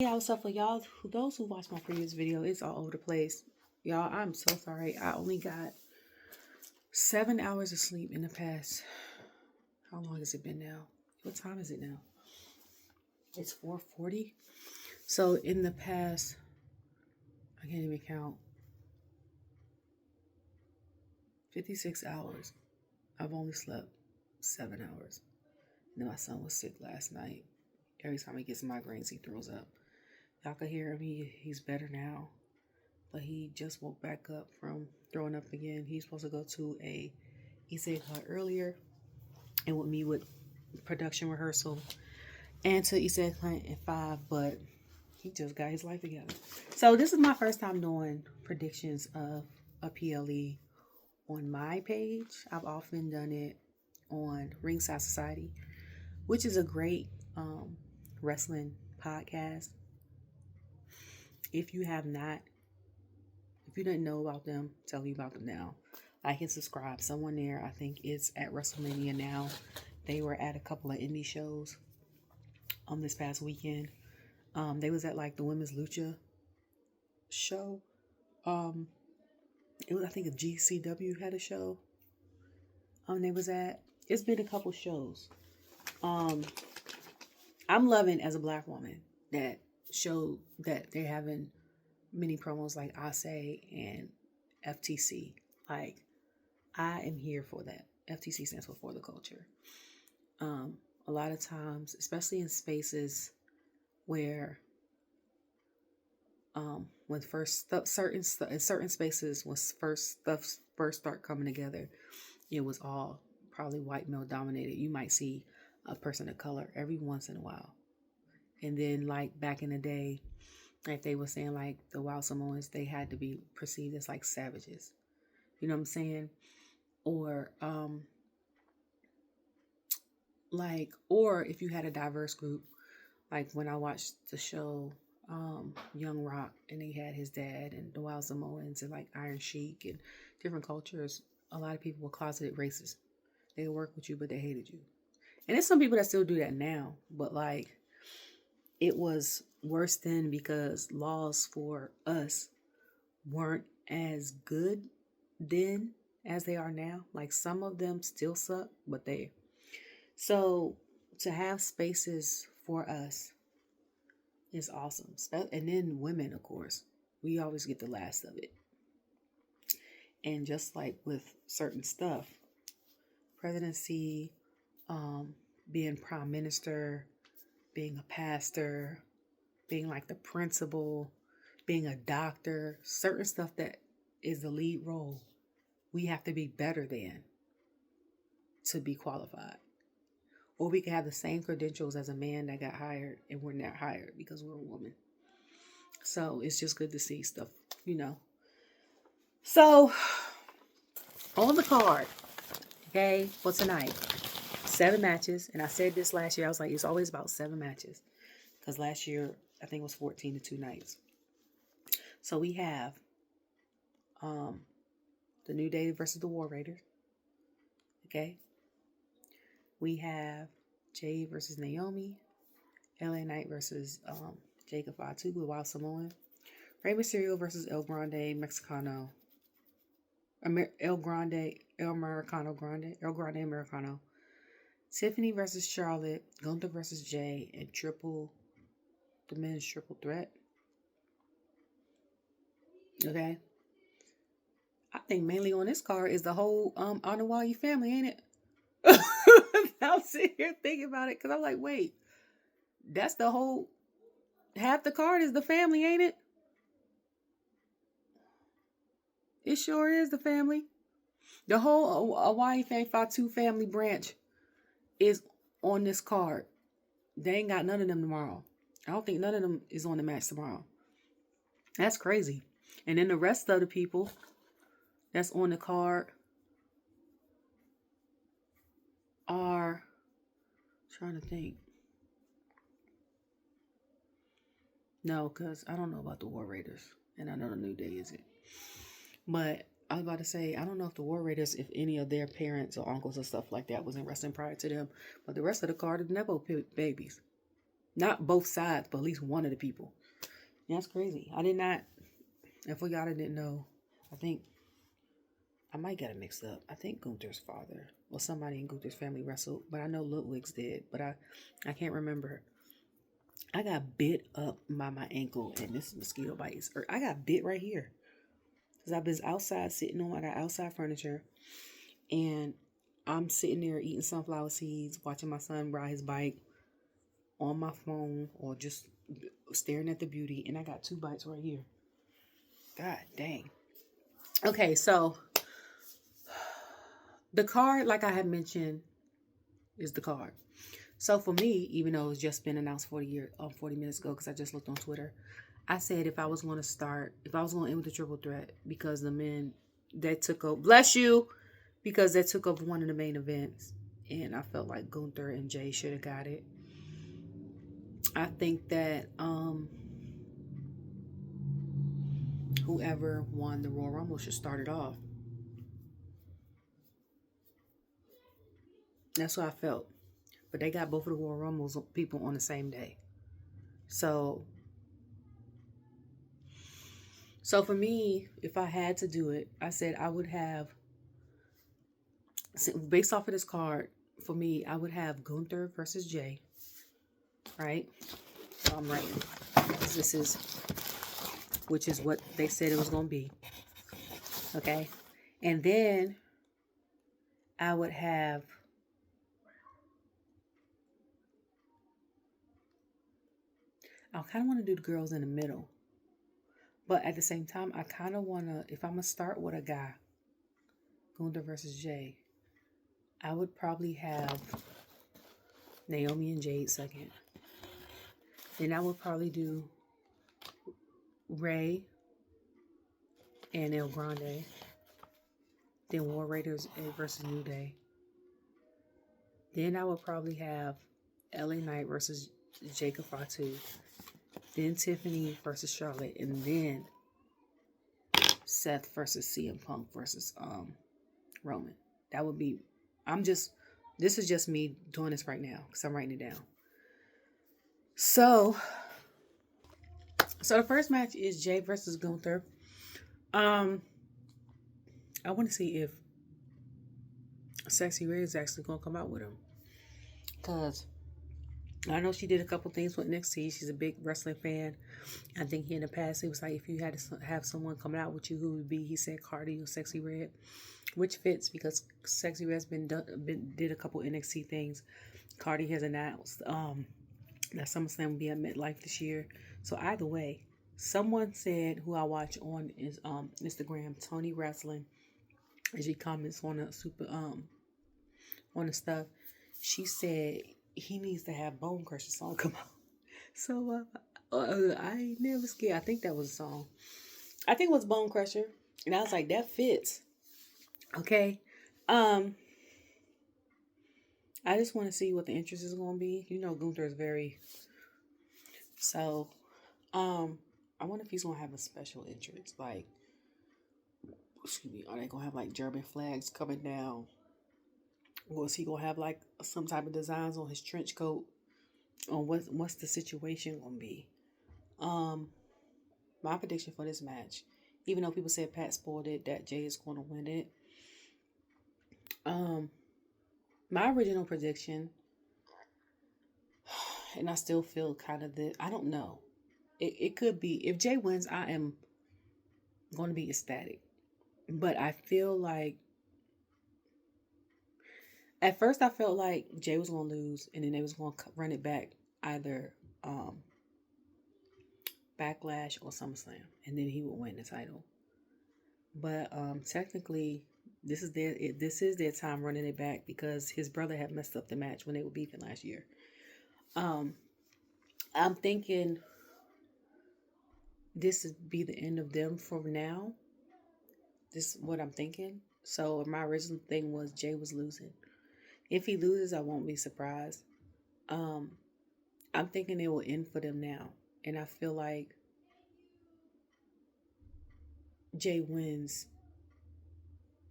Yeah, what's up for y'all? Those who watched my previous video, it's all over the place. Y'all, I'm so sorry. I only got 7 hours of sleep in the past. How long has it been now? What time is it now? It's 4:40. So in the past, I can't even count. 56 hours. I've only slept 7 hours. And then my son was sick last night. Every time he gets migraines, he throws up. Y'all can hear him. He's better now. But he just woke back up from throwing up again. He's supposed to go to a Isekai earlier and with me with production rehearsal and to Isekai at 5, but he just got his life together. So this is my first time doing predictions of a PLE on my page. I've often done it on Ringside Society, which is a great wrestling podcast. If you didn't know about them, tell you about them now. Like and subscribe. Someone there, I think, is at WrestleMania now. They were at a couple of indie shows this past weekend. They was at like the Women's Lucha show. It was, I think, a GCW had a show. They was at. It's been a couple shows. I'm loving as a black woman that show that they're having many promos like I Say and FTC. Like, I am here for that. FTC stands for the culture. A lot of times, especially in spaces where, when certain spaces when stuff first start coming together, it was all probably white male dominated. You might see a person of color every once in a while, and then like back in the day, like they were saying, like the Wild Samoans, they had to be perceived as like savages. You know what I'm saying? Or or if you had a diverse group, like when I watched the show Young Rock, and he had his dad and the Wild Samoans and like Iron Sheik and different cultures, a lot of people were closeted racists. They would work with you, but they hated you. And there's some people that still do that now, but like it was worse then because laws for us weren't as good then as they are now. Like some of them still suck, but so to have spaces for us is awesome. And then women, of course, we always get the last of it. And just like with certain stuff, presidency, being prime minister, being a pastor, being like the principal, being a doctor, certain stuff that is the lead role, we have to be better than to be qualified. Or we can have the same credentials as a man that got hired and we're not hired because we're a woman. So it's just good to see stuff, you know. So on the card, okay, for tonight, 7 matches. And I said this last year, I was like, it's always about 7 matches. Because last year, I think it was 14 to 2 nights. So we have the New Day versus the War Raiders. Okay. We have Jade versus Naomi. LA Knight versus Jacob Fatu with Wild Samoan. Rey Mysterio versus El Grande Mexicano. El Grande Americano. Tiffany versus Charlotte. Gunther versus Jade. And the men's triple threat. Okay. I think mainly on this card is the whole Anawali family, ain't it? I'm sitting here thinking about it because I'm like, wait, that's the whole, half the card is the family, ain't it? It sure is the family. The whole Hawaii Fatu family branch is on this card. They ain't got none of them tomorrow. I don't think none of them is on the match tomorrow. That's crazy. And then the rest of the people that's on the card are, trying to think. No, because I don't know about the War Raiders. And I know the New Day isn't. But I was about to say, I don't know if the War Raiders, if any of their parents or uncles or stuff like that was in wrestling prior to them. But the rest of the card is Nepo babies. Not both sides, but at least one of the people. Yeah, that's crazy. I did not, and for y'all that didn't know, I think, I might get it mixed up. I think Gunther's father or somebody in Gunther's family wrestled, but I know Ludwig's did, but I can't remember. I got bit up by my ankle, and this mosquito bites. Or I got bit right here. Because I was outside sitting on, I got outside furniture, and I'm sitting there eating sunflower seeds, watching my son ride his bike on my phone, or just staring at the beauty, and I got 2 bites right here. God dang. Okay, so the card, like I had mentioned, is the card. So for me, even though it's just been announced 40 minutes ago, because I just looked on Twitter, I said if I was going to end with the triple threat, because the men that took over, bless you, because they took over one of the main events, and I felt like Gunther and Jay should have got it. I think that whoever won the Royal Rumble should start it off. That's what I felt. But they got both of the Royal Rumbles people on the same day. So for me, if I had to do it, I said I would have, based off of this card, for me, I would have Gunther versus Jay. Right? So I'm writing. This is, which is what they said it was going to be. Okay? And then I would have I kind of want to do the girls in the middle. But at the same time, I kind of want to, if I'm going to start with a guy, Gunther versus Jay, I would probably have Naomi and Jade second. Then I would probably do Ray and El Grande. Then War Raiders versus New Day. Then I would probably have LA Knight versus Jacob Fatu. Then Tiffany versus Charlotte. And then Seth versus CM Punk versus Roman. That would be, this is just me doing this right now because I'm writing it down. So the first match is Jay versus Gunther. I want to see if Sexy Red is actually going to come out with him. Because I know she did a couple things with NXT. She's a big wrestling fan. I think he in the past, he was like, if you had to have someone coming out with you, who would be? He said Cardi or Sexy Red, which fits because Sexy Red's did a couple NXT things. Cardi has announced that SummerSlam will be at MetLife this year. So either way, someone said, who I watch on is Instagram, Tony Wrestling, and she comments on the stuff. She said he needs to have Bone Crusher song come out. So I ain't never scared. I think that was a song. I think it was Bone Crusher, and I was like, that fits. Okay. I just want to see what the interest is going to be. You know, Gunther is very. So, I wonder if he's going to have a special entrance. Like, excuse me, are they going to have like German flags coming down? Or is he going to have like some type of designs on his trench coat? Or what's the situation going to be? My prediction for this match, even though people said Pat spoiled it, that Jay is going to win it. My original prediction, and I still feel kind of I don't know. It could be, if Jay wins, I am going to be ecstatic. But I feel like, at first I felt like Jay was going to lose, and then they was going to run it back either Backlash or SummerSlam, and then he would win the title. But technically, this is their time running it back because his brother had messed up the match when they were beefing last year. I'm thinking this would be the end of them for now. This is what I'm thinking. So my original thing was Jay was losing. If he loses, I won't be surprised. I'm thinking it will end for them now. And I feel like Jay wins.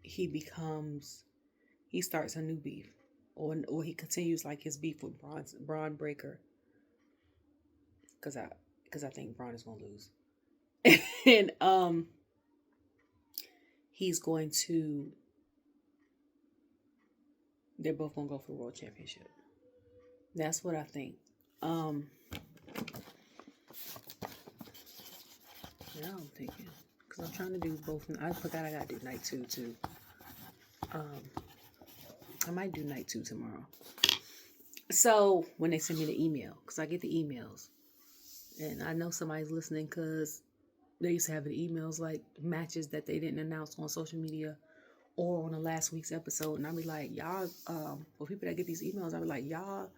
He starts a new beef. Or he continues like his beef with Braun Breaker. because I think Braun is gonna lose. And he's going to. They're both gonna go for the world championship. That's what I think. Now I'm thinking because I'm trying to do both. I forgot I gotta do night 2 too. I might do night 2 tomorrow. So when they send me the email, because I get the emails, and I know somebody's listening because they used to have the emails like matches that they didn't announce on social media or on the last week's episode, and I'll be like, y'all, for people that get these emails, I'll be like, y'all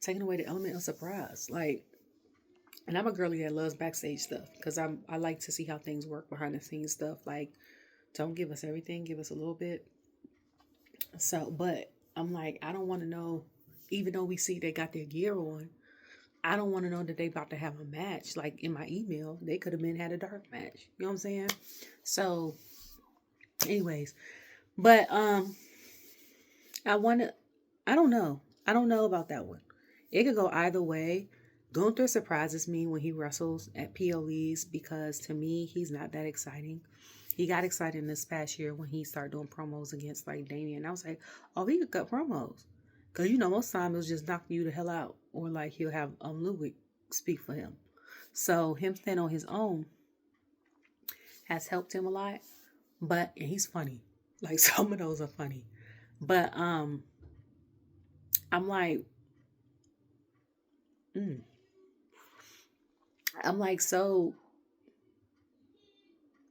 taking away the element of surprise, like. And I'm a girly that loves backstage stuff because I like to see how things work behind the scenes stuff. Like, don't give us everything, give us a little bit. So, but I'm like, I don't want to know, even though we see they got their gear on, I don't want to know that they about to have a match. Like in my email, they could have had a dark match. You know what I'm saying? So, anyways, but I don't know. I don't know about that one. It could go either way. Gunther surprises me when he wrestles at PLEs because to me, he's not that exciting. He got excited this past year when he started doing promos against like Damien. I was like, oh, he could cut promos. Because, most time it was just knocking you the hell out. Or like he'll have Ludwig speak for him. So him standing on his own has helped him a lot. And he's funny. Like some of those are funny. But I'm like, I'm like, so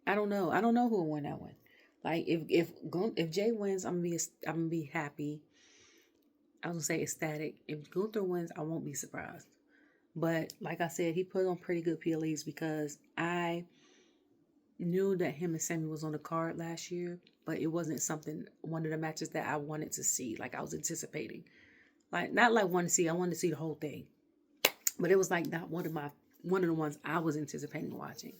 I don't know. I don't know who will win that one. Like if Jay wins, I'm gonna be happy. I was gonna say ecstatic. If Gunther wins, I won't be surprised. But like I said, he put on pretty good PLEs because I knew that him and Sammy was on the card last year, but it wasn't one of the matches that I wanted to see. Like I was anticipating. Like not like wanting to see, I wanted to see the whole thing. But it was like not one of the ones I was anticipating watching.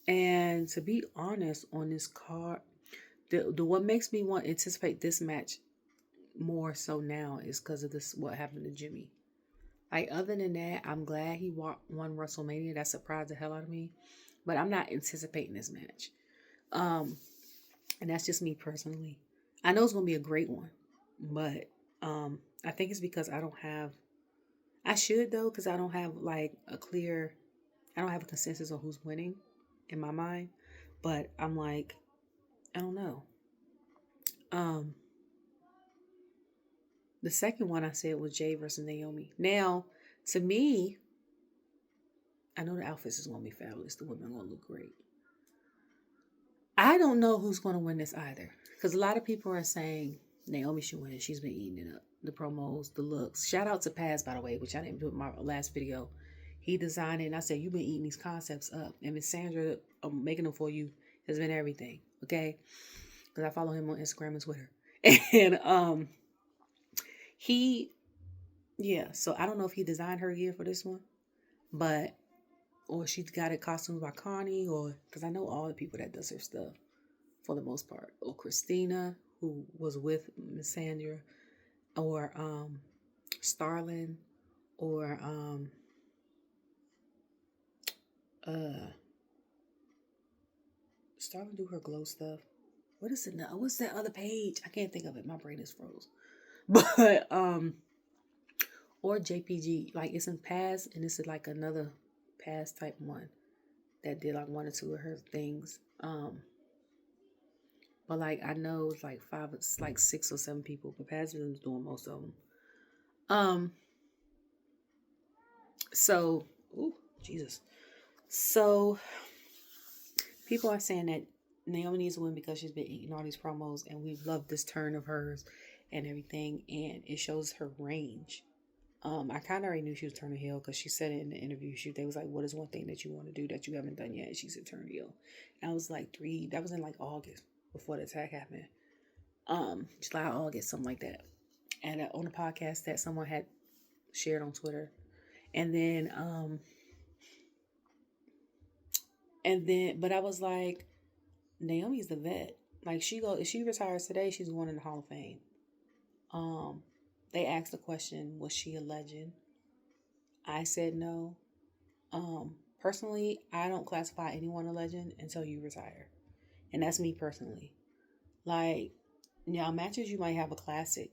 And to be honest, on this card, the what makes me want to anticipate this match more so now is because of this what happened to Jimmy. Like other than that, I'm glad he won WrestleMania. That surprised the hell out of me. But I'm not anticipating this match. And that's just me personally. I know it's gonna be a great one, but I think it's because I should though, because I don't have like I don't have a consensus on who's winning in my mind. But I'm like, I don't know. The second one I said was Jade versus Naomi. Now, to me, I know the outfits is gonna be fabulous. The women are gonna look great. I don't know who's gonna win this either. Because a lot of people are saying Naomi should win. She's been eating it up. The promos, the looks. Shout out to Paz, by the way, which I didn't do in my last video. He designed it, and I said, you've been eating these concepts up. And Miss Sandra making them for you has been everything, okay? Because I follow him on Instagram and Twitter. And so I don't know if he designed her gear for this one, or she's got it costumed by Connie, or because I know all the people that does her stuff for the most part, or Christina, who was with Miss Sandra, or Starlin, or Starlin do her glow stuff. What is it now? What's that other page? I can't think of it. My brain is froze. But or JPG, like it's in Paz, and this is like another Paz type one that did like one or two of her things. But like I know it's like it's like 6 or 7 people, but Paz is doing most of them. So, Jesus. So people are saying that Naomi needs to win because she's been eating all these promos, and we've loved this turn of hers and everything, and it shows her range. I kind of already knew she was turning heel because she said it in the interview. They was like, what is one thing that you want to do that you haven't done yet? And she said turn heel. And I was like that was in like August before the attack happened. July, August, something like that. And on a podcast that someone had shared on Twitter. And then, but I was like, Naomi's the vet. Like if she retires today, she's going in the Hall of Fame. They asked the question, was she a legend? I said no. Personally, I don't classify anyone a legend until you retire. And that's me personally. Like, now matches you might have a classic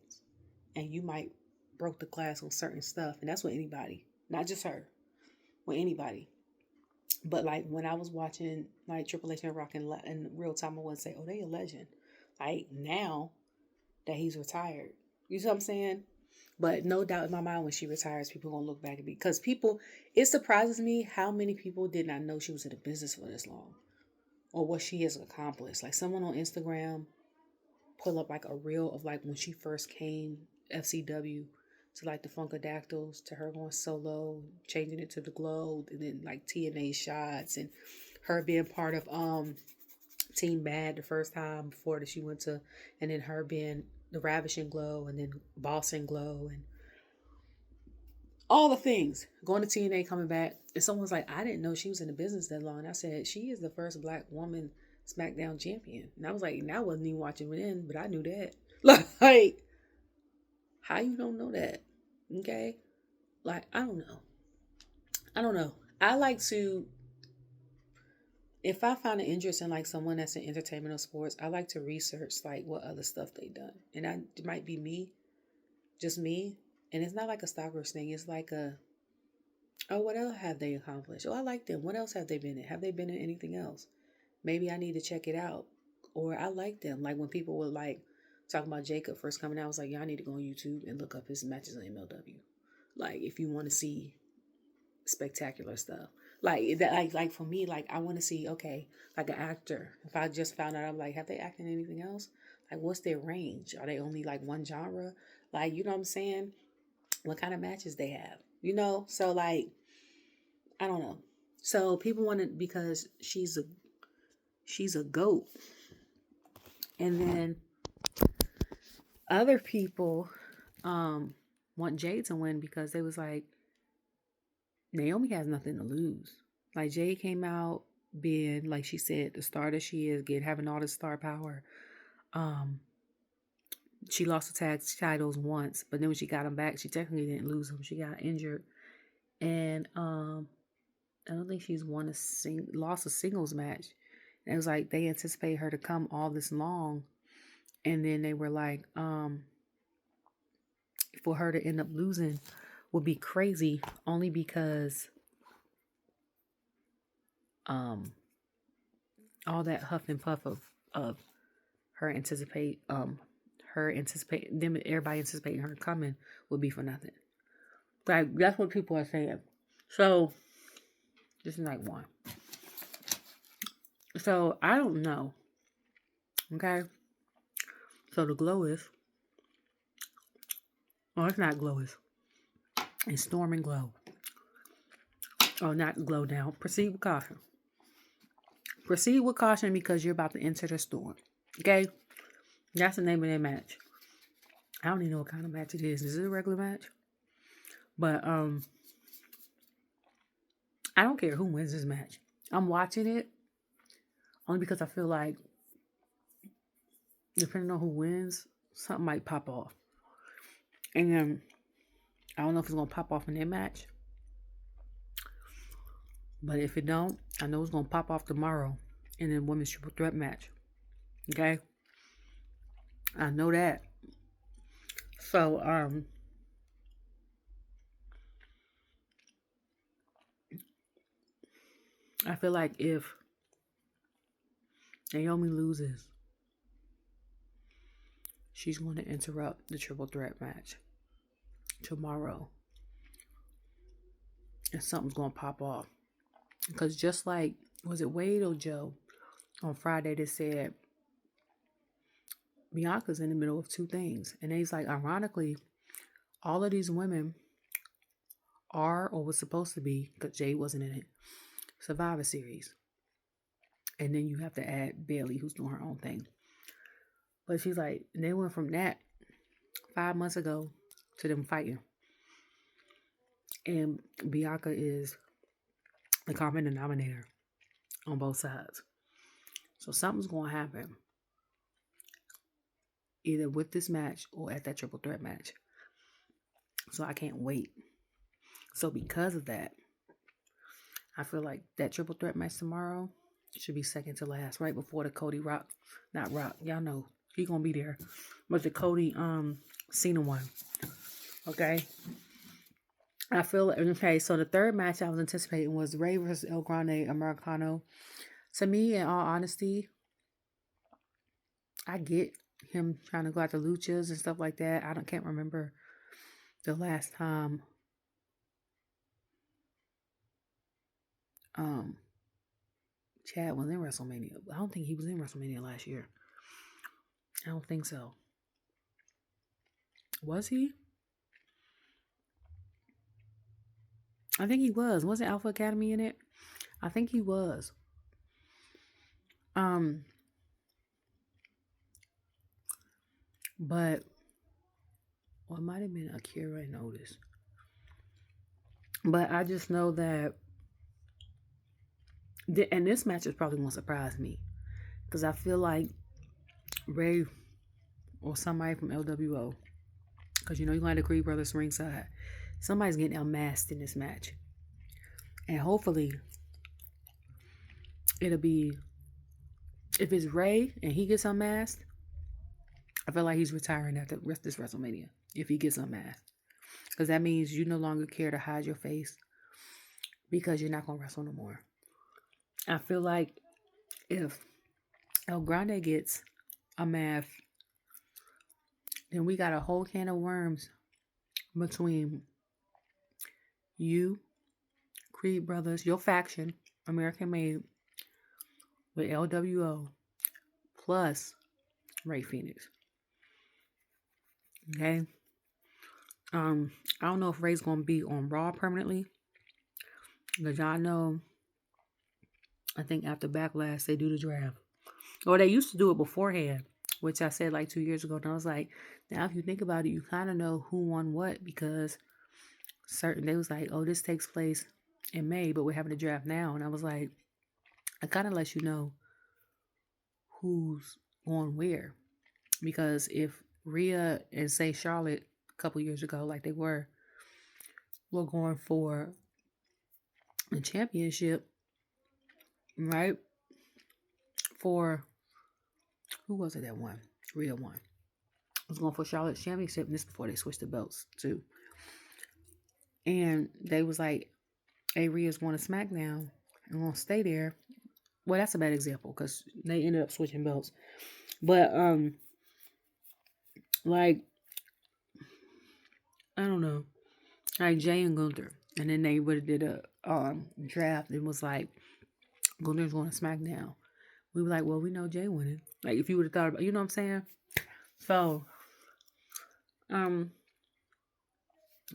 and you might broke the glass on certain stuff. And that's with anybody. Not just her. With anybody. But like when I was watching like Triple H and Rock in real time, I wouldn't say, oh, they a legend. Like now that he's retired. You see what I'm saying? But no doubt in my mind when she retires, people are gonna look back at me. Because people, it surprises me how many people did not know she was in the business for this long. Or what she has accomplished. Like someone on Instagram pull up like a reel of like when she first came FCW to like the Funkadactyls, to her going solo, changing it to the Glow, and then like TNA shots, and her being part of Team Bad the first time before that she went to, and then her being the Ravishing Glow, and then Boss and Glow, and all the things. Going to TNA, coming back, and someone's like, I didn't know she was in the business that long. And I said, she is the first black woman SmackDown champion. And I was like, and I wasn't even watching it in, but I knew that. Like, how you don't know that? Okay? Like, I don't know. I don't know. I like to, if I find an interest in like someone that's in entertainment or sports, I like to research like what other stuff they done. And it might be me, just me. And it's not like a stalkers thing. It's like a, oh, what else have they accomplished? Oh, I like them. What else have they been in? Have they been in anything else? Maybe I need to check it out. Or I like them. Like when people were like talking about Jacob first coming out, I was like, y'all need to go on YouTube and look up his matches on MLW. Like if you want to see spectacular stuff. Like that, like for me, like I want to see, okay, like an actor. If I just found out, I'm like, have they acted in anything else? Like what's their range? Are they only like one genre? Like, you know what I'm saying? What kind of matches they have? You know? So like, I don't know. So people want it because she's a goat. And then other people want Jade to win because they was like, Naomi has nothing to lose. Like Jade came out being, like she said, the star that she is, having all the star power. She lost the tag titles once, but then when she got them back, she technically didn't lose them. She got injured. And I don't think she's lost a singles match. And it was like they anticipate her to come all this long. And then they were like, for her to end up losing would be crazy only because all that huff and puff of everybody anticipating her coming would be for nothing. Like that's what people are saying. So this is like one. So I don't know. Okay. So the glow is, oh, it's not glow, it's storm and glow. Oh, not glow now. Proceed with caution. Proceed with caution because you're about to enter the storm. Okay? That's the name of that match. I don't even know what kind of match it is. Is it a regular match? But I don't care who wins this match. I'm watching it only because I feel like depending on who wins, something might pop off. And then I don't know if it's gonna pop off in that match. But if it don't, I know it's gonna pop off tomorrow in the women's triple threat match. Okay? I know that. So I feel like if Naomi loses, she's going to interrupt the triple threat match tomorrow. And something's going to pop off. Because just like, was it Wade or Joe on Friday that said, Bianca's in the middle of two things. And he's like, ironically, all of these women are or was supposed to be, because Jade wasn't in it, Survivor Series. And then you have to add Bailey, who's doing her own thing. But she's like, they went from that 5 months ago to them fighting. And Bianca is the common denominator on both sides. So something's going to happen either with this match or at that triple threat match. So I can't wait. So because of that, I feel like that triple threat match tomorrow should be second to last, right before the Cody Rock, not Rock, y'all know he gonna be there, but the Cody Cena one. Okay. I feel okay. So the third match I was anticipating was Ray versus El Grande Americano. To me, in all honesty, I get him trying to go after luchas and stuff like that. Can't remember the last time um Chad was in WrestleMania. I don't think he was in WrestleMania last year. I don't think so. Was he? I think he was. Wasn't Alpha Academy in it? I think he was. But well, it might have been Akira and Otis. But I just know that and this match is probably gonna surprise me. Because I feel like Ray or somebody from LWO, because you know you're gonna have the Creed brothers ringside. Somebody's getting unmasked in this match. And hopefully it'll be, if it's Ray and he gets unmasked, I feel like he's retiring after this WrestleMania if he gets unmasked. Because that means you no longer care to hide your face because you're not going to wrestle no more. I feel like if El Grande gets unmasked, then we got a whole can of worms between you, Creed Brothers, your faction, American Made, with LWO, plus Ray Fenix. Okay? I don't know if Ray's going to be on Raw permanently. Because y'all know, I think after Backlash, they do the draft. Or they used to do it beforehand, which I said like 2 years ago. And I was like, now if you think about it, you kind of know who won what, because they was like, oh, this takes place in May, but we're having a draft now. And I was like, I kind of let you know who's going where. Because if Rhea and say Charlotte a couple years ago, like they were going for the championship, right? For who was it that won? Rhea won. I was going for Charlotte's championship, and this before they switched the belts too. And they was like, hey, Rhea's going to SmackDown and gonna stay there. Well, that's a bad example because they ended up switching belts. But like, I don't know, like Jay and Gunther, and then they would have did a draft and was like, Gunther's going to SmackDown. We were like, well, we know Jay winning. Like, if you would have thought about, you know what I'm saying? So,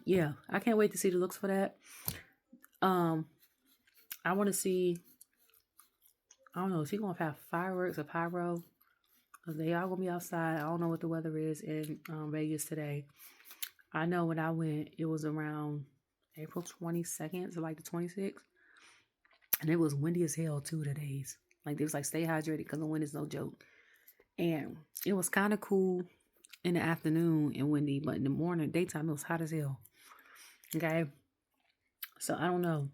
yeah, I can't wait to see the looks for that. I want to see, I don't know, is he going to have fireworks or pyro? Because they are going to be outside. I don't know what the weather is in Vegas today. I know when I went, it was around April 22nd to like the 26th. And it was windy as hell 2 of the days. Like, they was like, stay hydrated because the wind is no joke. And it was kind of cool in the afternoon and windy, but in the morning, daytime, it was hot as hell. Okay? So, I don't know.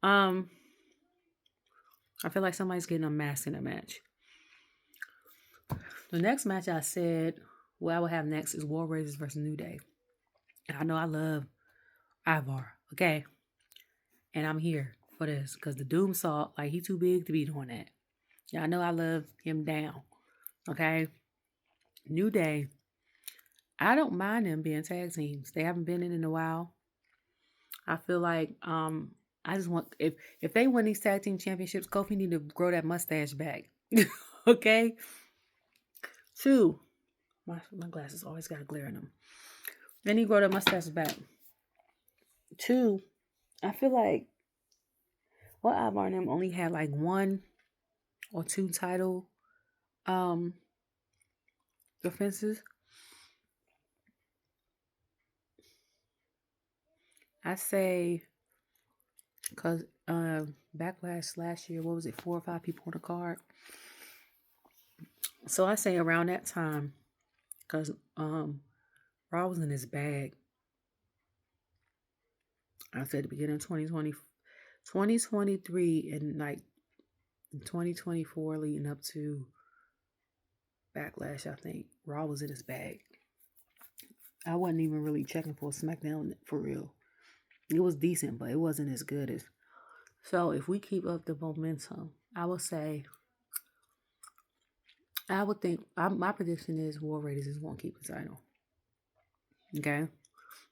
I feel like somebody's getting unmasked in a match. The next match I said, what I will have next is War Raiders versus New Day. And I know I love Ivar, okay? And I'm here for this because the Doom Salt, like, he too big to be doing that. Yeah, I know I love him down, okay? New Day, I don't mind them being tag teams. They haven't been in a while. I feel like I just want, if they win these tag team championships, Kofi need to grow that mustache back, okay? 2, my glasses always got a glare in them. Then he grow that mustache back. 2, I feel like Ivar and them only had like 1 or 2 title defenses. I say, because Backlash last year, what was it, 4 or 5 people on the card? So I say around that time, because Raw was in his bag. I said the beginning of 2020, 2023 and like 2024 leading up to Backlash, I think Raw was in his bag. I wasn't even really checking for SmackDown for real. It was decent, but it wasn't as good as. So if we keep up the momentum, I would say, I would think, my prediction is War Raiders is going to keep the title. Okay?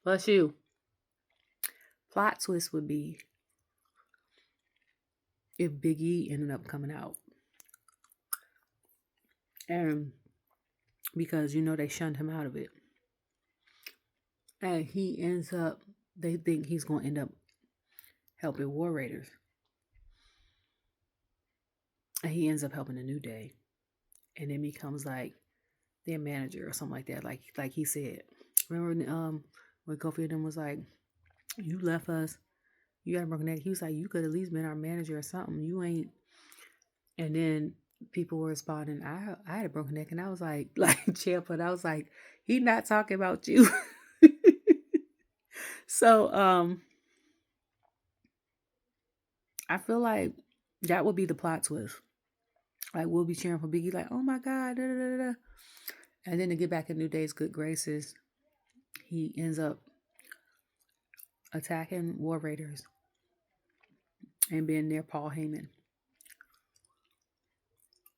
Plus you. Plot twist would be if Big E ended up coming out. And because, they shunned him out of it. And he ends up, they think he's going to end up helping War Raiders. And he ends up helping the New Day. And then becomes like their manager or something like that. Like he said. Remember when Kofi and them was like, you left us, you got a broken neck. He was like, you could at least been our manager or something. You ain't. And then people were responding, I had a broken neck. And I was like Champ, but I was like, he not talking about you. So I feel like that would be the plot twist. Like we'll be cheering for Biggie, like, oh my God, da, da, da, da. And then to get back in New Day's good graces, he ends up attacking War Raiders and being near Paul Heyman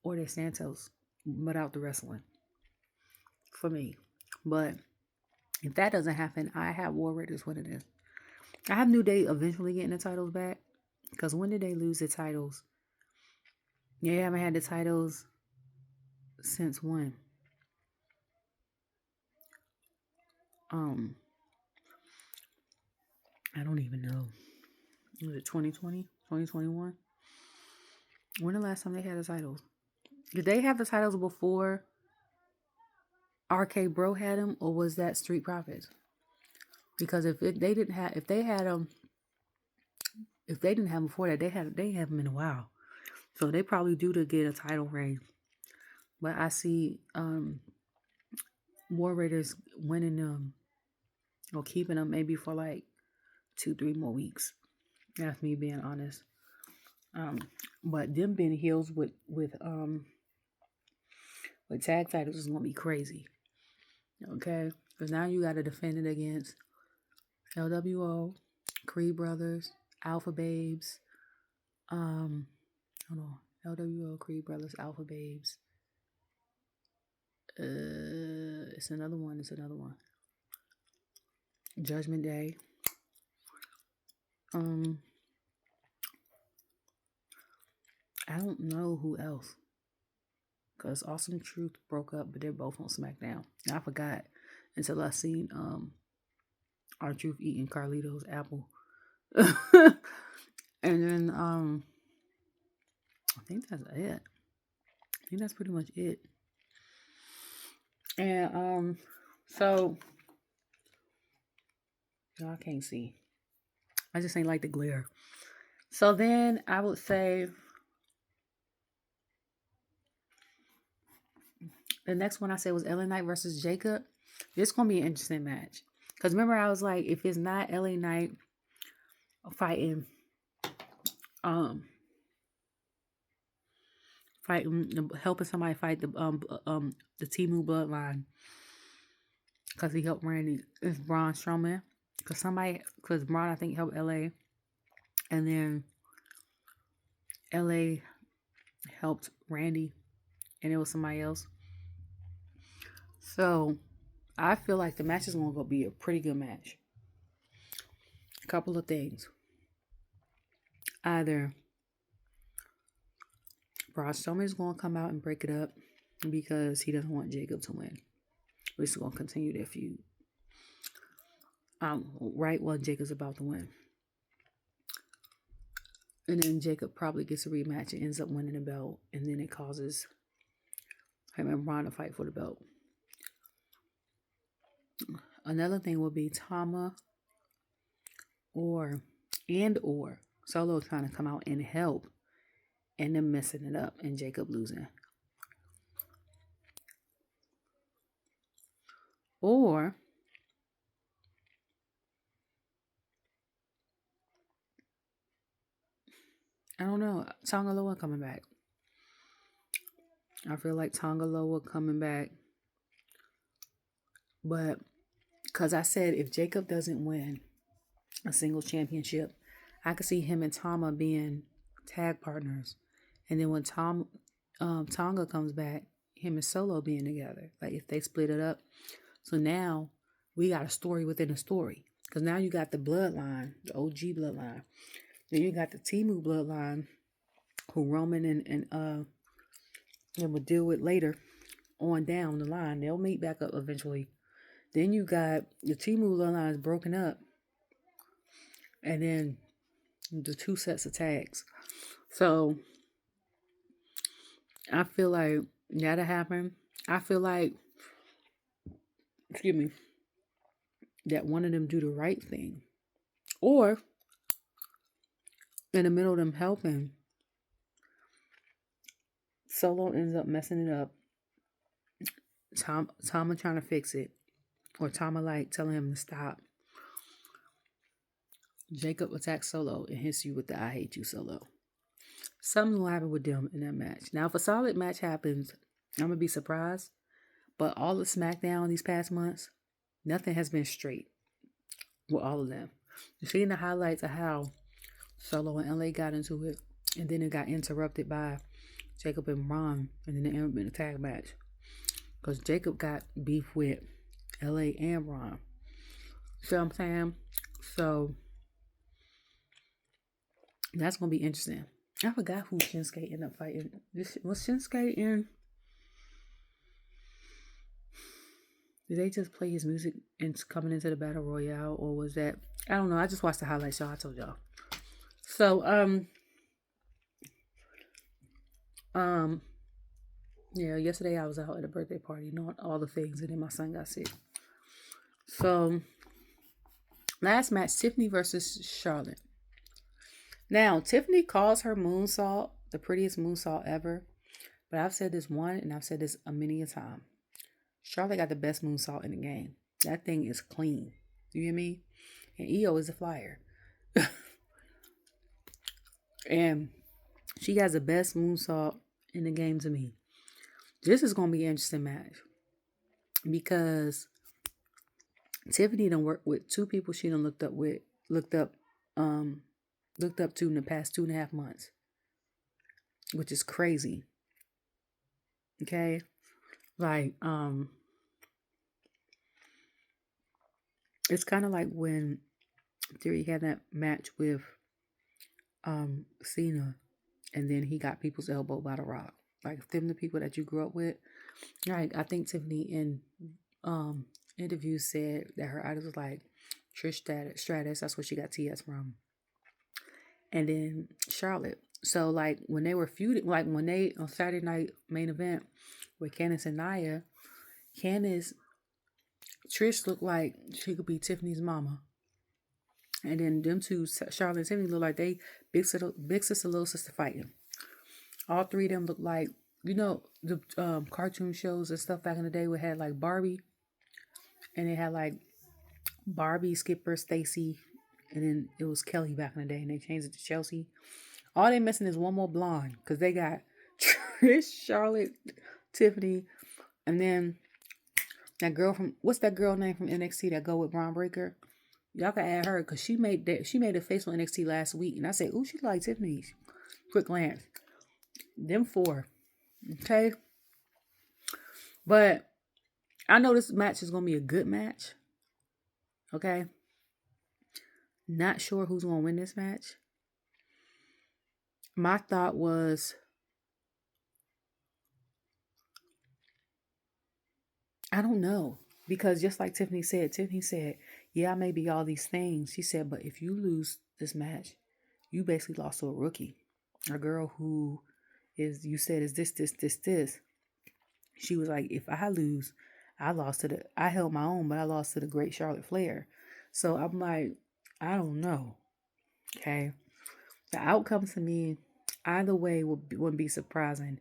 or their Santos, without the wrestling for me. But if that doesn't happen, I have War Raiders winning this. I have New Day eventually getting the titles back, because when did they lose the titles? They haven't had the titles since when? I don't even know. Was it 2020? 2021? When the last time they had the titles? Did they have the titles before RK Bro had them, or was that Street Profits? Because if they didn't have them before that, they have them in a while. So they probably due to get a title reign. But I see War Raiders winning them or keeping them maybe for like 2-3 more weeks. That's me being honest. But them being heels with tag titles is gonna be crazy. Okay? Because now you gotta defend it against LWO, Creed Brothers, Alpha Babes, hold on. LWO, Creed Brothers, Alpha Babes. It's another one. Judgment Day. I don't know who else. Because Awesome Truth broke up, but they're both on SmackDown. And I forgot until I seen R-Truth eating Carlito's apple. And then I think that's it. I think that's pretty much it. And so y'all can't see. I just ain't like the glare. So then I would say the next one I said was LA Knight versus Jacob. This is gonna be an interesting match. Because remember, I was like, if it's not LA Knight fighting helping somebody fight the Timu bloodline, because he helped Randy, it's Braun Strowman. Because Braun, I think, helped LA, and then LA helped Randy, and it was somebody else. So I feel like the match is going to be a pretty good match. A couple of things. Either Braun Strowman is going to come out and break it up because he doesn't want Jacob to win. Which is going to continue their feud. Right when Jacob's about to win. And then Jacob probably gets a rematch and ends up winning the belt. And then it causes him and Braun to fight for the belt. Another thing would be Tama or Solo trying to come out and help, and then messing it up and Jacob losing. Or I don't know. Tonga Loa coming back. I feel like Tonga Loa coming back. But because I said if Jacob doesn't win a single championship, I could see him and Tama being tag partners. And then when Tonga comes back, him and Solo being together. Like if they split it up. So now we got a story within a story. Because now you got the bloodline, the OG bloodline. Then you got the Timu bloodline, who Roman and will deal with later on down the line. They'll meet back up eventually. Then you got the Timu bloodline is broken up. And then the two sets of tags. So I feel like that'll happen. I feel like, excuse me, that one of them do the right thing. Or in the middle of them helping, Solo ends up messing it up. Tama trying to fix it. Or Tama like telling him to stop. Jacob attacks Solo and hits you with the I hate you Solo. Something will happen with them in that match. Now, if a solid match happens, I'm going to be surprised. But all the SmackDown these past months, nothing has been straight with all of them. You're seeing the highlights of how Solo and LA got into it. And then it got interrupted by Jacob and Ron. And then it ended up in a tag match. Because Jacob got beef with LA and Ron. See what I'm saying? So, that's going to be interesting. I forgot who Shinsuke ended up fighting. Was Shinsuke in? Did they just play his music and coming into the Battle Royale? Or was that... I don't know. I just watched the highlights, y'all. I told y'all. So, yeah, yesterday I was out at a birthday party, doing all the things, and then my son got sick. So, last match, Tiffany versus Charlotte. Now, Tiffany calls her moonsault the prettiest moonsault ever. But I've said this one, and I've said this a many a time. Charlotte got the best moonsault in the game. That thing is clean. You hear me? And Io is a flyer. And she has the best moonsault in the game to me. This is going to be an interesting match. Because Tiffany done worked with two people she done looked up to in the past 2.5 months, which is crazy. Okay, like it's kind of like when Theory had that match with Cena, and then he got people's elbow by The Rock. Like them, the people that you grew up with. Like I think Tiffany in interviews said that her idol was like Trish Stratus. That's where she got TS from. And then Charlotte. So like when they were feuding, like when they on Saturday night main event with Candice and Nia, Trish looked like she could be Tiffany's mama. And then them two, Charlotte and Tiffany, look like they big sister, little sister fighting. All three of them look like, you know, the cartoon shows and stuff back in the day we had like Barbie. And they had like Barbie, Skipper, Stacy, and then it was Kelly back in the day, and they changed it to Chelsea. All they missing is one more blonde, because they got Trish, Charlotte, Tiffany, and then that girl from, what's that girl name from NXT that go with Braun Breaker? Y'all can add her, because she made a face on NXT last week, and I said, ooh, she like Tiffany's. Quick glance. Them four. Okay? But I know this match is going to be a good match. Okay? Not sure who's going to win this match. My thought was, I don't know. Because just like Tiffany said, yeah, I may be all these things. She said, but if you lose this match, you basically lost to a rookie. A girl who is, you said, is this. She was like, if I lose, I held my own, but I lost to the great Charlotte Flair. So I'm like, I don't know. Okay. The outcome to me, either way, wouldn't be surprising.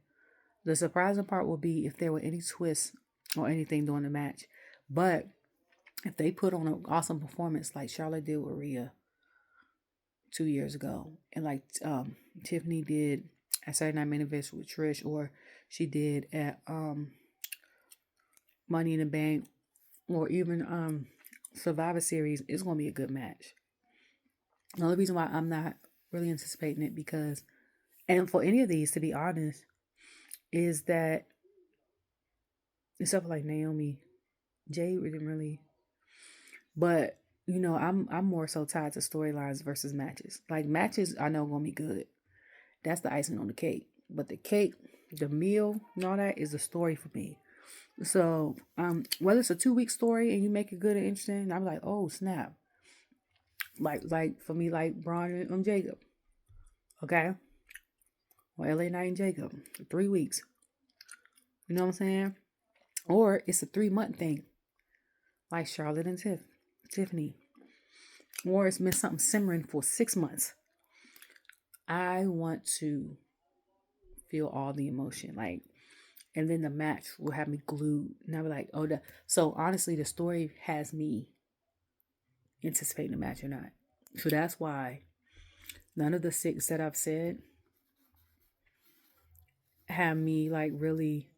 The surprising part would be if there were any twists or anything during the match. But if they put on an awesome performance like Charlotte did with Rhea, 2 years ago, and like Tiffany did at Saturday Night Main Event with Trish, or she did at Money in the Bank, or even Survivor Series, it's gonna be a good match. The only reason why I'm not really anticipating it because, and for any of these, to be honest, is that except for like Naomi, Jade didn't really, but I'm more so tied to storylines versus matches. Like matches, I know gonna be good. That's the icing on the cake. But the cake, the meal, and all that is a story for me. So, whether it's a 2 week story and you make it good and interesting, I'm like, oh snap. Like for me, like Braun and Jacob. Okay? Or LA Knight and Jacob. For 3 weeks. You know what I'm saying? Or it's a 3 month thing. Like Charlotte and Tiffany. Or it's been something simmering for 6 months. I want to feel all the emotion. Like, and then the match will have me glued. And I'll be like, oh, so honestly, the story has me anticipating the match or not. So that's why none of the 6 that I've said have me like really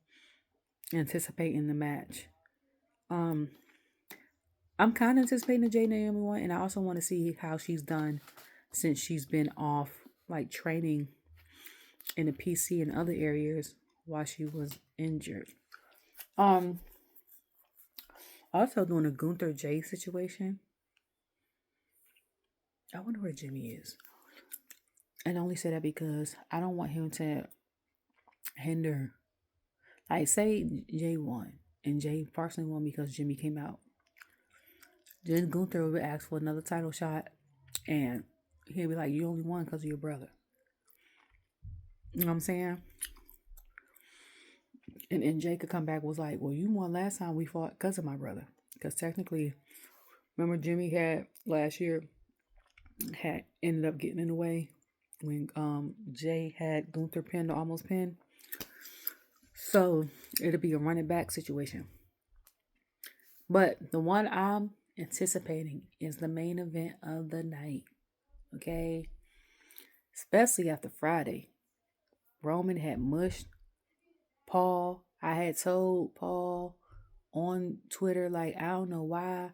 anticipating the match. I'm kind of anticipating the Jade Naomi one, and I also want to see how she's done since she's been off like training in the PC and other areas while she was injured. Also doing a Gunther Jade situation. I wonder where Jimmy is. And I only say that because I don't want him to hinder. Like, say Jay won, and Jay personally won because Jimmy came out. Then Gunther would ask for another title shot, and he'll be like, you only won because of your brother. You know what I'm saying? And Jay could come back was like, well, you won last time we fought because of my brother. Because technically, remember Jimmy had last year had ended up getting in the way when Jay had Gunther pinned or almost pinned. So it'll be a running back situation. But the one I'm anticipating is the main event of the night. Okay? Especially after Friday. Roman had mushed Paul. I had told Paul on Twitter, like, I don't know why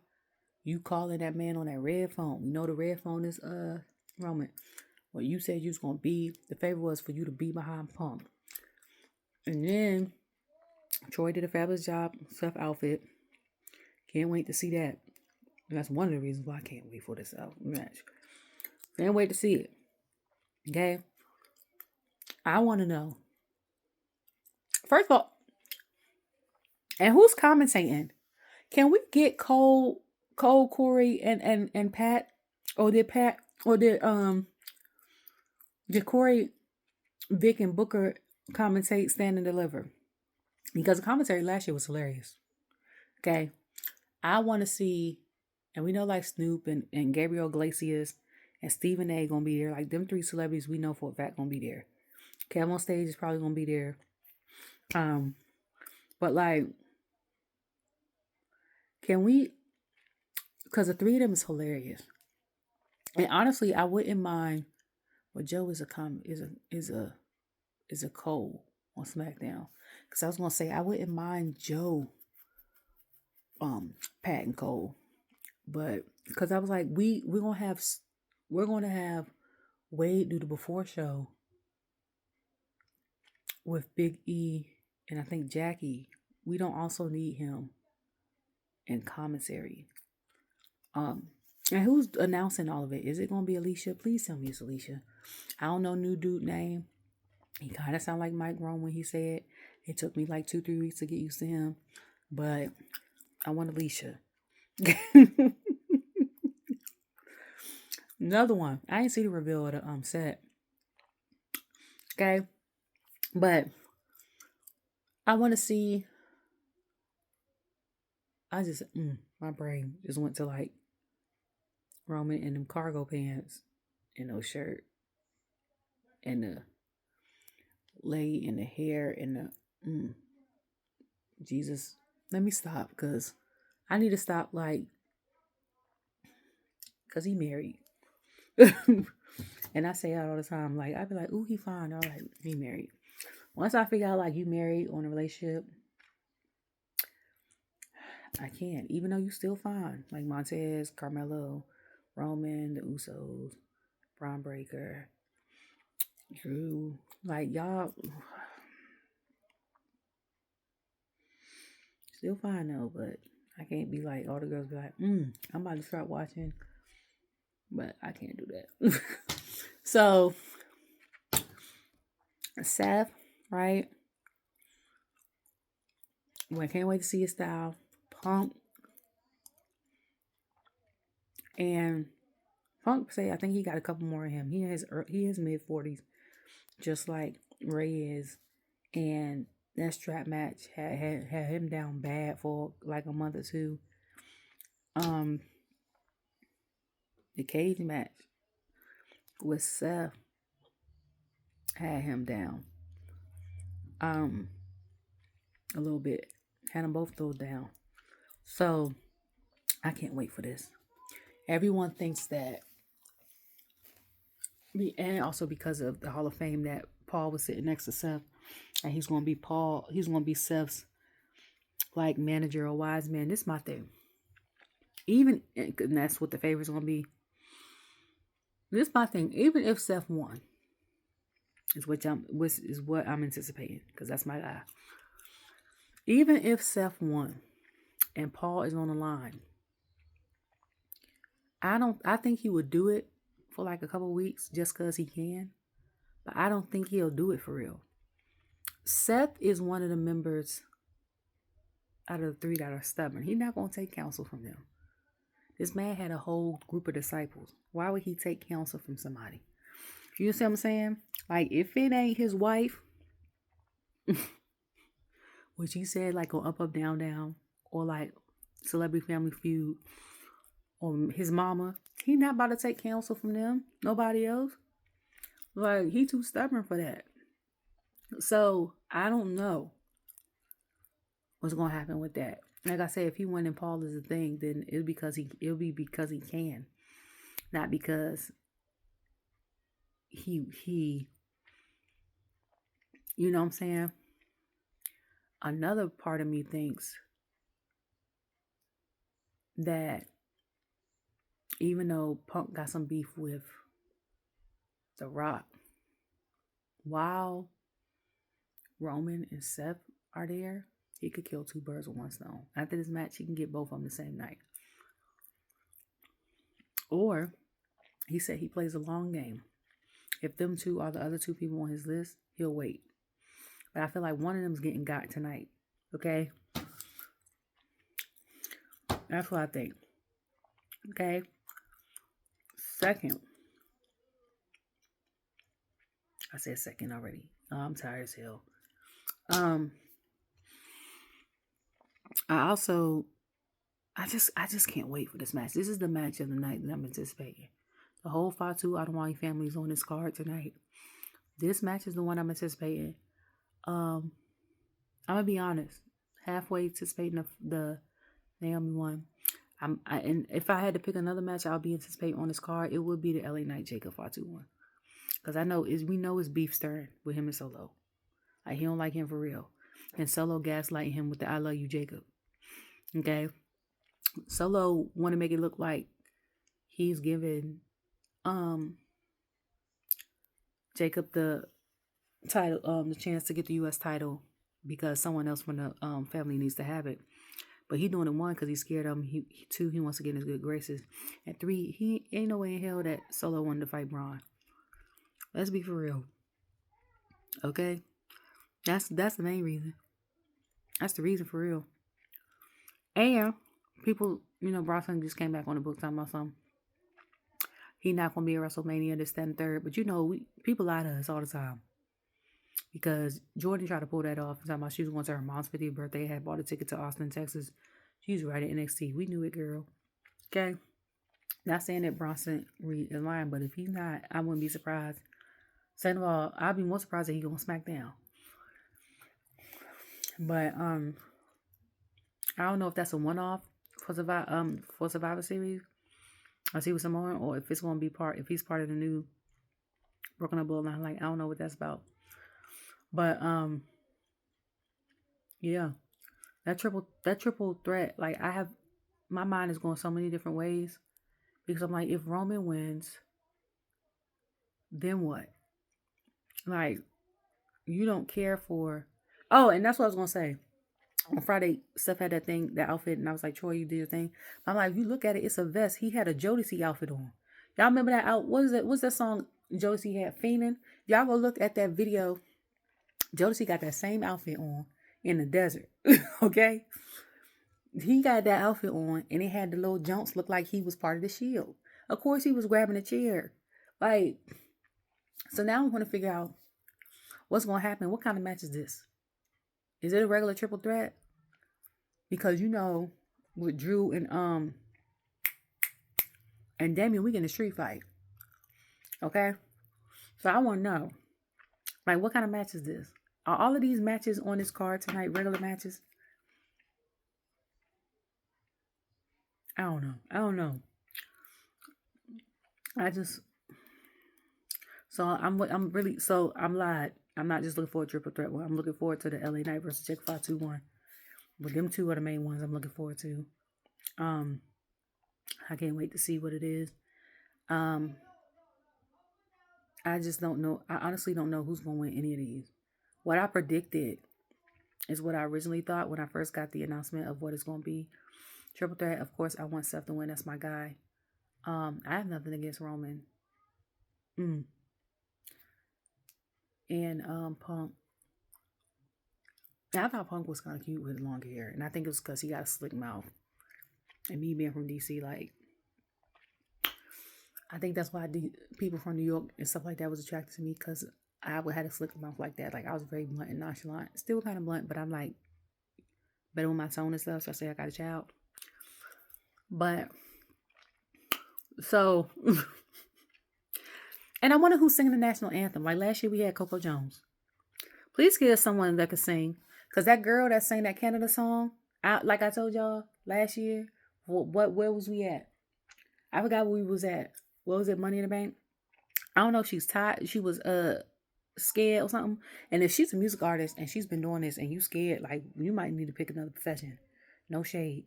you calling that man on that red phone. You know the red phone is Roman. Well, you said you was gonna be, the favor was for you to be behind Punk. And then Troy did a fabulous job, Seth outfit. Can't wait to see that. And that's one of the reasons why I can't wait for this match. Can't wait to see it. Okay? I want to know. First of all, and who's commentating? Can we get Cole, Corey, and Pat? Or did Corey, Vic, and Booker commentate Stand and Deliver? Because the commentary last year was hilarious. Okay? I want to see, and we know like Snoop and Gabriel Iglesias and Stephen A. gonna be there. Like them 3 celebrities we know for a fact gonna be there. Kev on stage is probably gonna be there. But like, can we? Because the 3 of them is hilarious, and honestly, I wouldn't mind. Well, Joe is a Cole on SmackDown. Because I was gonna say I wouldn't mind Joe, Pat and Cole, but because I was like we're gonna have Wade do the before show with Big E and I think Jackie. We don't also need him in commissary. And who's announcing all of it? Is it gonna be Alicia? Please tell me it's Alicia. I don't know new dude name. He kind of sound like Mike Rome when he said it took me like 2-3 weeks to get used to him, but I want Alicia. Another one. I didn't see the reveal of the set. Okay, but I want to see. I just my brain just went to like Roman in them cargo pants and no shirt and the lady in the hair and the Jesus. Let me stop because I need to stop like because he married. And I say that all the time. Like, I be like, ooh, he fine. All right, he married. Once I figure out, like, you married on a relationship, I can't. Even though you still fine. Like, Montez, Carmelo, Roman, the Usos, Braun Breaker, Drew. Like, y'all still fine, though. But I can't be like, all the girls be like, I'm about to start watching. But I can't do that. So, Seth, right? Well, I can't wait to see his style. Punk. And Punk say I think he got a couple more in him. He is mid-40s, just like Ray is. And that strap match had him down bad for like a month or two. The cage match with Seth had him down. A little bit. Had them both thrown down. So I can't wait for this. Everyone thinks that, and also because of the Hall of Fame, that Paul was sitting next to Seth, and he's going to be Seth's like manager or wise man. This is my thing. And that's what the favorite's going to be. This is my thing. Even if Seth won, is what I'm anticipating, because that's my guy. Even if Seth won and Paul is on the line, I think he would do it for like a couple weeks just because he can. But I don't think he'll do it for real. Seth is one of the members out of the three that are stubborn. He's not going to take counsel from them. This man had a whole group of disciples. Why would he take counsel from somebody? You see what I'm saying? Like, if it ain't his wife, which he said like on Up, Up, Down, Down, or like Celebrity Family Feud, or his mama, he not about to take counsel from them. Nobody else. Like, he too stubborn for that. So I don't know what's gonna happen with that. Like I said, if he went and Paul is a thing, then it'll be because he can, not because he you know what I'm saying? Another part of me thinks that even though Punk got some beef with The Rock, while Roman and Seth are there, he could kill two birds with one stone. After this match, he can get both of them the same night. Or he said he plays a long game. If them two are the other two people on his list, he'll wait. But I feel like one of them is getting got tonight. Okay? That's what I think. Okay? Second. I said second already. Oh, I'm tired as hell. I just can't wait for this match. This is the match of the night that I'm anticipating. The whole Fatu Adewale family is on this card tonight. This match is the one I'm anticipating. I'm gonna be honest. Halfway anticipating the Naomi one. And if I had to pick another match, I'll be anticipating on this card. It would be the LA Knight Jacob Fatu one, because we know it's beef stirring with him and Solo. Like, he don't like him for real, and Solo gaslighting him with the "I love you, Jacob." Okay, Solo want to make it look like he's giving Jacob the title, the chance to get the U.S. title because someone else from the family needs to have it. But he doing it, one, because he's scared of him. Two, he wants to get in his good graces. And three, he ain't no way in hell that Solo wanted to fight Braun. Let's be for real. Okay? That's the main reason. That's the reason for real. And people, Bronson just came back on the book talking about something. He not going to be at WrestleMania, this, that, and third. But people lie to us all the time. Because Jordan tried to pull that off. Talking about she was going to her mom's 50th birthday. Had bought a ticket to Austin, Texas. She's right at NXT. We knew it, girl. Okay? Not saying that Bronson Reed is lying, but if he's not, I wouldn't be surprised. Second of all, I'd be more surprised that he going SmackDown. But I don't know if that's a one-off for Survivor Series. I see with Samoan, or if it's going to be if he's part of the new Broken up bloodline. Like, I don't know what that's about. But yeah. That triple threat, like my mind is going so many different ways. Because I'm like, if Roman wins, then what? Like, you don't care for. Oh, and that's what I was gonna say. On Friday, Steph had that outfit, and I was like, Troy, you did your thing. I'm like, you look at it, it's a vest. He had a Jodeci outfit on. Y'all remember that out? What is it? What's that song Jodeci had? Fiendin'? Y'all go look at that video. Jodeci got that same outfit on in the desert. Okay? He got that outfit on, and it had the little jumps look like he was part of the Shield. Of course, he was grabbing a chair. Like, so now I'm going to figure out what's going to happen. What kind of match is this? Is it a regular triple threat? Because with Drew and Damian, we get in a street fight. Okay? So I want to know, like, what kind of match is this? Are all of these matches on this card tonight regular matches? I don't know. I'm lied. I'm not just looking for a triple threat one. I'm looking forward to the LA Knight versus Jake Fatu one. But them two are the main ones I'm looking forward to. I can't wait to see what it is. I just don't know. I honestly don't know who's going to win any of these. What I predicted is what I originally thought when I first got the announcement of what it's going to be. Triple threat, of course, I want Seth to win. That's my guy. I have nothing against Roman. And Punk. Now, I thought Punk was kind of cute with long hair. And I think it was because he got a slick mouth. And me being from DC, like, I think that's why people from New York and stuff like that was attracted to me, because I would have a slick mouth like that. Like, I was very blunt and nonchalant. Still kind of blunt, but I'm like better with my tone and stuff. So I say I got a child. But so, and I wonder who's singing the national anthem. Like last year we had Coco Jones. Please give us someone that could sing. Because that girl that sang that Canada song, like I told y'all last year, where was we at? I forgot where we was at. What was it, Money in the Bank? I don't know if she's tired. She was scared or something. And if she's a music artist and she's been doing this and you scared, like, you might need to pick another profession. No shade.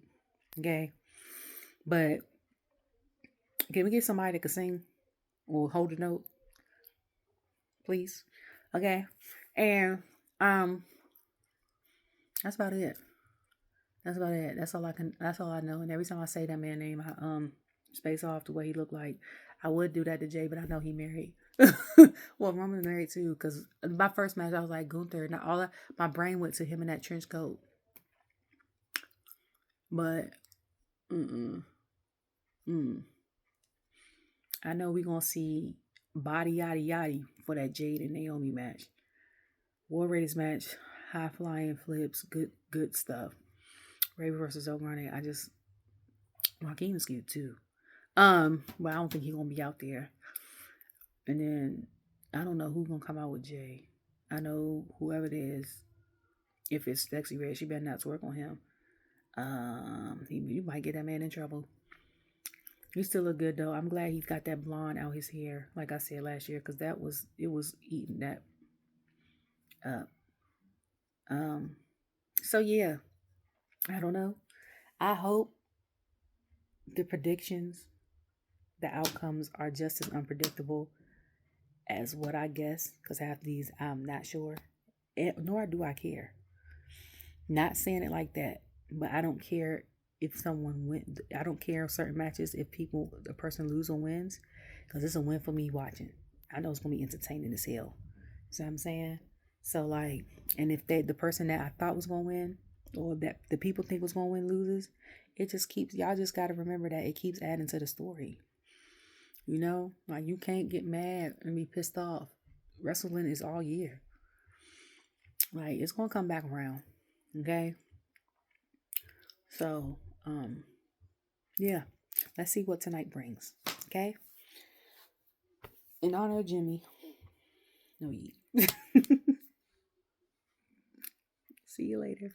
Okay? But can we get somebody that can sing or hold a note? Please. Okay? And that's about it. That's all I know. And every time I say that man name, I space off the way he looked like. I would do that to Jay, but I know he married. Well, Roman's married too, because my first match I was like Gunther, and my brain went to him in that trench coat. But I know we're gonna see body yada yada for that Jade and Naomi match. War Raiders match, high flying flips, good stuff. Ray versus Grande. Joaquin is cute too. But I don't think he's gonna be out there. And then I don't know who's gonna come out with Jay. I know whoever it is, if it's Sexy Red, she better not twerk on him. You might get that man in trouble. He still look good though. I'm glad he's got that blonde out his hair, like I said last year, because it was eating that up. So yeah, I don't know. I hope the predictions, the outcomes are just as unpredictable as what I guess, because half these I'm not sure, nor do I care. Not saying it like that, but I don't care if someone win. I don't care if certain matches, if the person loses or wins, because it's a win for me watching. I know it's gonna be entertaining as hell. See what I'm saying? So like, and if the person that I thought was gonna win, or that the people think was gonna win, loses, it just keeps, y'all just gotta remember that it keeps adding to the story. Like, you can't get mad and be pissed off. Wrestling is all year. Like, it's gonna come back around. Okay? So, yeah. Let's see what tonight brings. Okay? In honor of Jimmy. No, yeet. See you later.